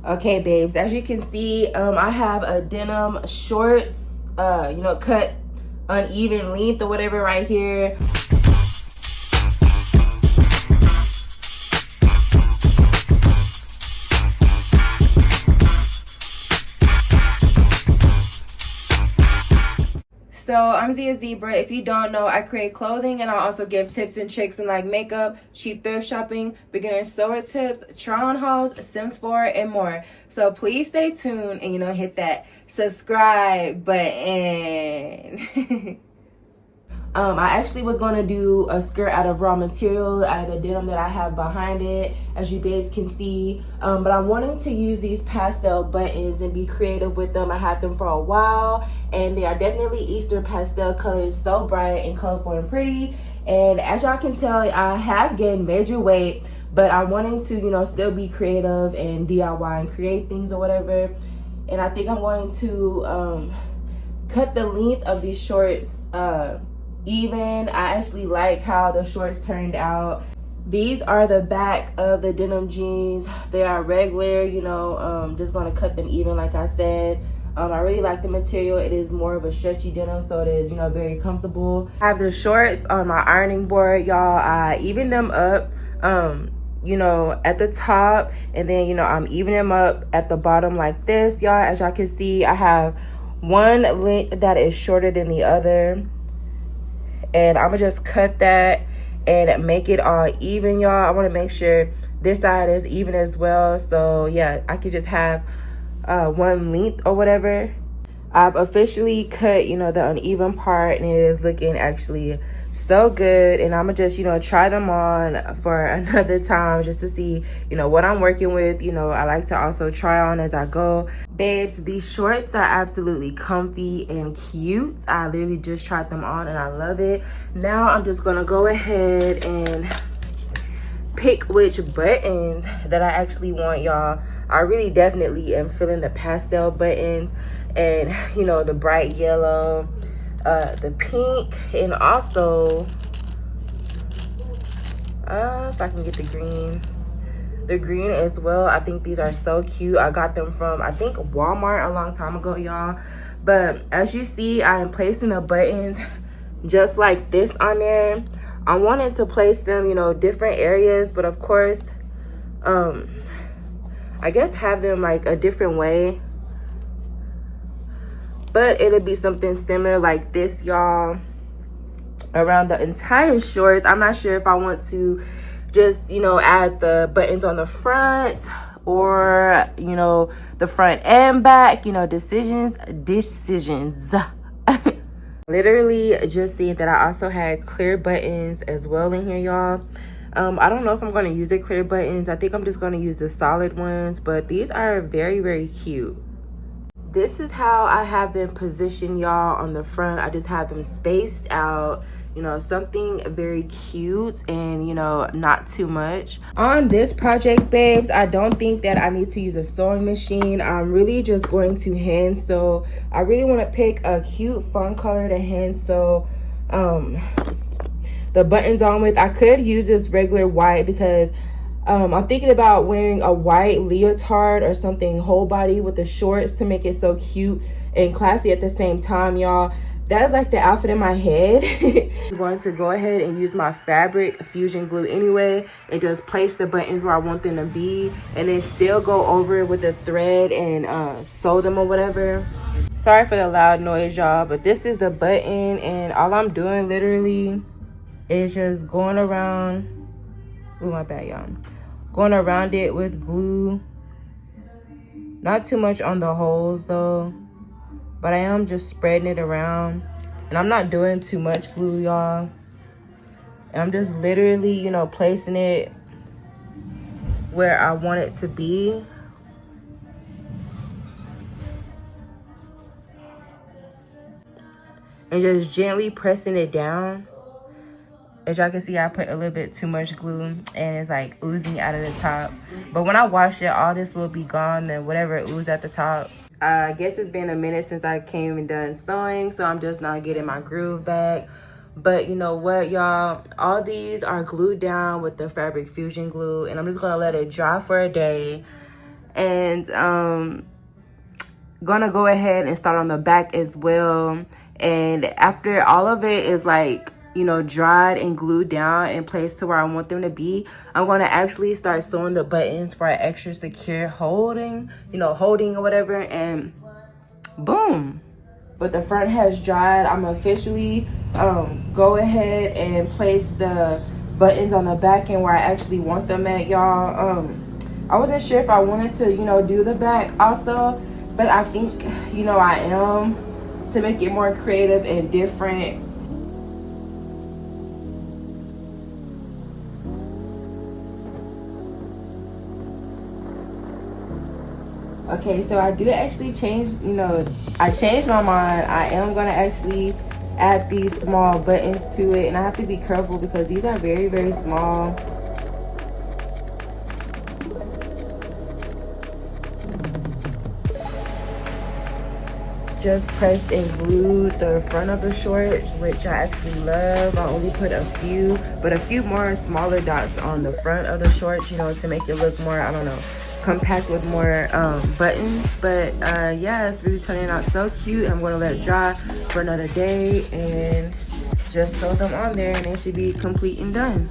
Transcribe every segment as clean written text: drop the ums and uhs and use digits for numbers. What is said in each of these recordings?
Okay, babes, as you can see, I have a denim shorts, cut uneven length or whatever right here. So I'm Zia Zebra. If you don't know, I create clothing and I also give tips and tricks in like makeup, cheap thrift shopping, beginner sewer tips, try on hauls, Sims 4, and more. So please stay tuned and hit that subscribe button. I actually was going to do a skirt out of raw material, out of the denim that I have behind it, as you babes can see. But I'm wanting to use these pastel buttons and be creative with them. I had them for a while, and they are definitely Easter pastel colors, so bright and colorful and pretty. And as y'all can tell, I have gained major weight, but I'm wanting to, still be creative and DIY and create things or whatever. And I think I'm going to cut the length of these shorts even. I actually like how the shorts turned out. These are the back of the denim jeans. They are regular, just gonna cut them even like I said. I really like the material. It is more of a stretchy denim, so it is, very comfortable. I have the shorts on my ironing board, y'all. I even them up, at the top, and then, I'm evening them up at the bottom like this, y'all. As y'all can see, I have one length that is shorter than the other. And I'm gonna just cut that and make it all even, y'all. I want to make sure this side is even as well, so yeah, I could just have one length or whatever. I've officially cut the uneven part, and it is looking actually so good. And I'm gonna just try them on for another time just to see what I'm working with. I like to also try on as I go. Babes, these shorts are absolutely comfy and cute. I literally just tried them on and I love it. Now I'm just gonna go ahead and pick which buttons that I actually want, y'all. I really definitely am feeling the pastel buttons and the bright yellow, the pink, and also if I can get the green as well. I think these are so cute. I got them from, I think, Walmart a long time ago, y'all. But as you see, I am placing the buttons just like this on there. I wanted to place them different areas, but of course I guess have them like a different way, but it'll be something similar like this, y'all, around the entire shorts. I'm not sure if I want to just add the buttons on the front or the front and back. Decisions literally just seeing that I also had clear buttons as well in here, y'all. I don't know if I'm going to use the clear buttons. I think I'm just going to use the solid ones, but these are very, very cute. This is how I have them positioned, y'all, on the front. I just have them spaced out, something very cute and, not too much. On this project, babes, I don't think that I need to use a sewing machine. I'm really just going to hand sew. I really want to pick a cute, fun color to hand sew the buttons on with. I could use this regular white because I'm thinking about wearing a white leotard or something whole body with the shorts to make it so cute and classy at the same time, y'all. That is like the outfit in my head. I'm going to go ahead and use my fabric fusion glue anyway and just place the buttons where I want them to be, and then still go over it with the thread and sew them or whatever. Sorry for the loud noise, y'all, but this is the button, and all I'm doing literally is just going around. Ooh, my bad, y'all. Going around it with glue. Not too much on the holes though, but I am just spreading it around, and I'm not doing too much glue, y'all. And I'm just literally placing it where I want it to be. And just gently pressing it down. As y'all can see, I put a little bit too much glue and it's like oozing out of the top. But when I wash it, all this will be gone, then whatever oozed at the top. I guess it's been a minute since I came and done sewing, so I'm just not getting my groove back. But you know what, y'all? All these are glued down with the fabric fusion glue, and I'm just gonna let it dry for a day. And gonna go ahead and start on the back as well. And after all of it is like, you know, dried and glued down in place to where I want them to be, I'm going to actually start sewing the buttons for an extra secure holding, you know, holding or whatever, and boom. But the front has dried. I'm officially go ahead and place the buttons on the back end where I actually want them at, y'all. I wasn't sure if I wanted to, you know, do the back also, but I think, you know, I am, to make it more creative and different. Okay, so I do actually change, you know, I changed my mind. I am going to actually add these small buttons to it, and I have to be careful because these are very, very small. Just pressed and glued the front of the shorts, which I actually love. I only put a few, but a few more smaller dots on the front of the shorts, you know, to make it look more, I don't know, compact with more buttons. But yeah, it's really turning out so cute. I'm going to let it dry for another day and just sew them on there, and it should be complete and done.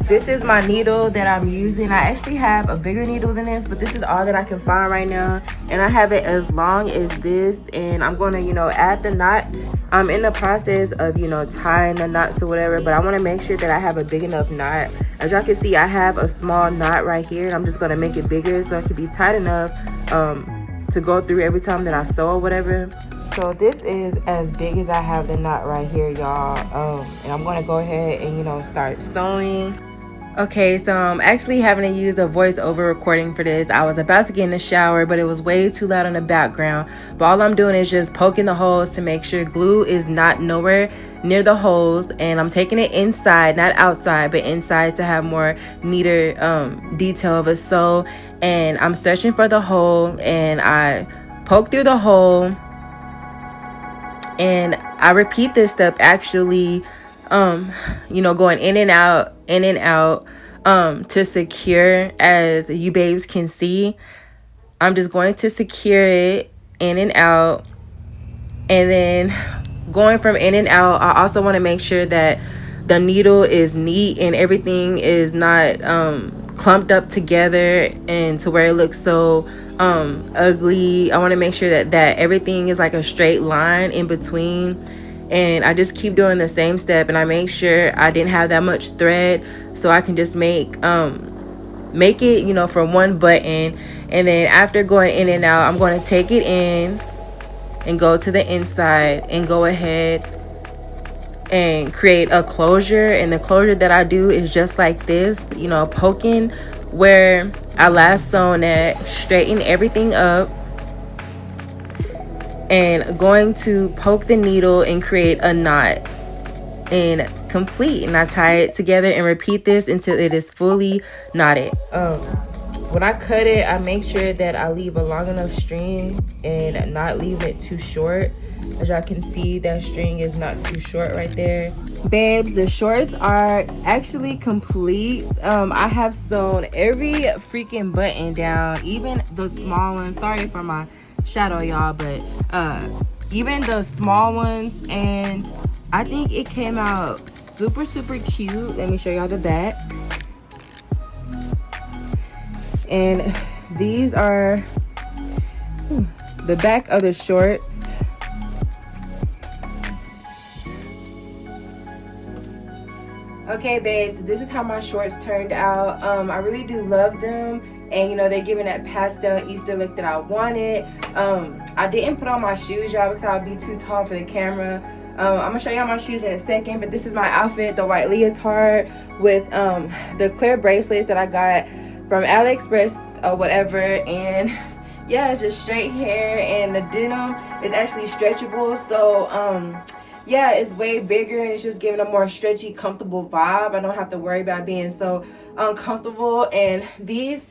This is my needle that I'm using. I actually have a bigger needle than this, but this is all that I can find right now, and I have it as long as this. And I'm going to, you know, add the knot. I'm in the process of, you know, tying the knots or whatever, but I want to make sure that I have a big enough knot. As y'all can see, I have a small knot right here, and I'm just going to make it bigger so it can be tight enough to go through every time that I sew or whatever. So this is as big as I have the knot right here, y'all. And I'm going to go ahead and, you know, start sewing. Okay, so I'm actually having to use a voiceover recording for this. I was about to get in the shower, but it was way too loud in the background. But all I'm doing is just poking the holes to make sure glue is not nowhere near the holes. And I'm taking it inside, not outside, but inside to have more neater detail of a sew. And I'm searching for the hole, and I poke through the hole. And I repeat this step actually, you know, going in and out, to secure. As you babes can see, I'm just going to secure it in and out. And then going from in and out, I also want to make sure that the needle is neat and everything is not clumped up together and to where it looks so ugly. I want to make sure that everything is like a straight line in between. And I just keep doing the same step, and I make sure I didn't have that much thread, so I can just make it, you know, for one button. And then after going in and out, I'm going to take it in and go to the inside and go ahead and create a closure. And the closure that I do is just like this, you know, poking where I last sewn at, straighten everything up, and going to poke the needle and create a knot and complete. And I tie it together and repeat this until it is fully knotted. When I cut it, I make sure that I leave a long enough string and not leave it too short. As y'all can see, that string is not too short right there. Babes, the shorts are actually complete. I have sewn every freaking button down, even the small ones. Sorry for my shadow, y'all, but even the small ones, and I think it came out super, super cute. Let me show y'all the back. And these are the back of the shorts. Okay, babes, this is how my shorts turned out. I really do love them, and you know, they're giving that pastel Easter look that I wanted. I didn't put on my shoes, y'all, because I would be too tall for the camera. I'm gonna show y'all my shoes in a second, but this is my outfit, the white leotard with the clear bracelets that I got from AliExpress or whatever. And yeah, it's just straight hair, and the denim is actually stretchable, so yeah, it's way bigger, and it's just giving a more stretchy, comfortable vibe. I don't have to worry about being so uncomfortable. And this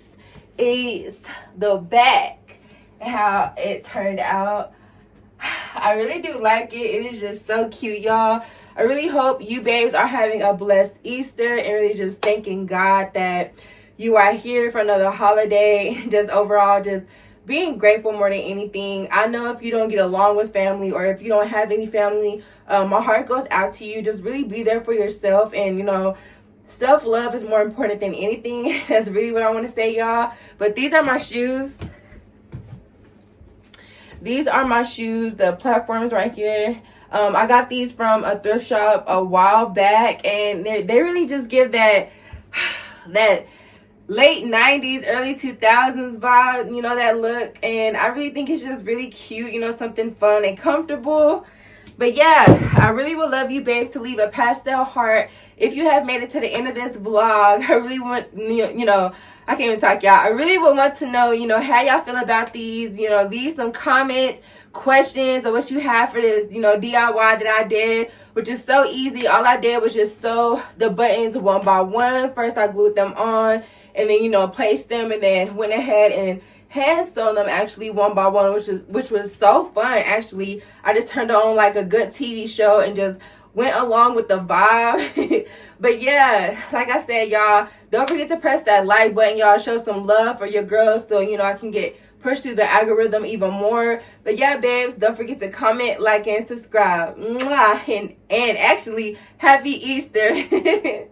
is the back, how it turned out. I really do like it. It is just so cute, y'all. I really hope you babes are having a blessed Easter, and really just thanking God that you are here for another holiday. Just overall, just being grateful more than anything. I know if you don't get along with family or if you don't have any family, my heart goes out to you. Just really be there for yourself, and you know, self-love is more important than anything. That's really what I want to say, y'all. But these are my shoes. These are my shoes. The platforms right here. I got these from a thrift shop a while back, and they really just give that that late 90s, early 2000s vibe, you know, that look. And I really think it's just really cute, you know, something fun and comfortable. But yeah, I really would love you, babes, to leave a pastel heart. If you have made it to the end of this vlog, I really want, you know, I can't even talk, y'all. I really would want to know, you know, how y'all feel about these. You know, leave some comments, questions, or what you have for this, you know, DIY that I did, which is so easy. All I did was just sew the buttons one by one. First, I glued them on, and then, you know, placed them, and then went ahead and hand sewn them actually one by one, which was so fun. Actually, I just turned on like a good TV show and just went along with the vibe. But yeah, like I said, y'all, don't forget to press that like button, y'all. Show some love for your girls so, you know, I can get pushed through the algorithm even more. But yeah, babes, don't forget to comment, like, and subscribe. Mwah! And actually, happy Easter.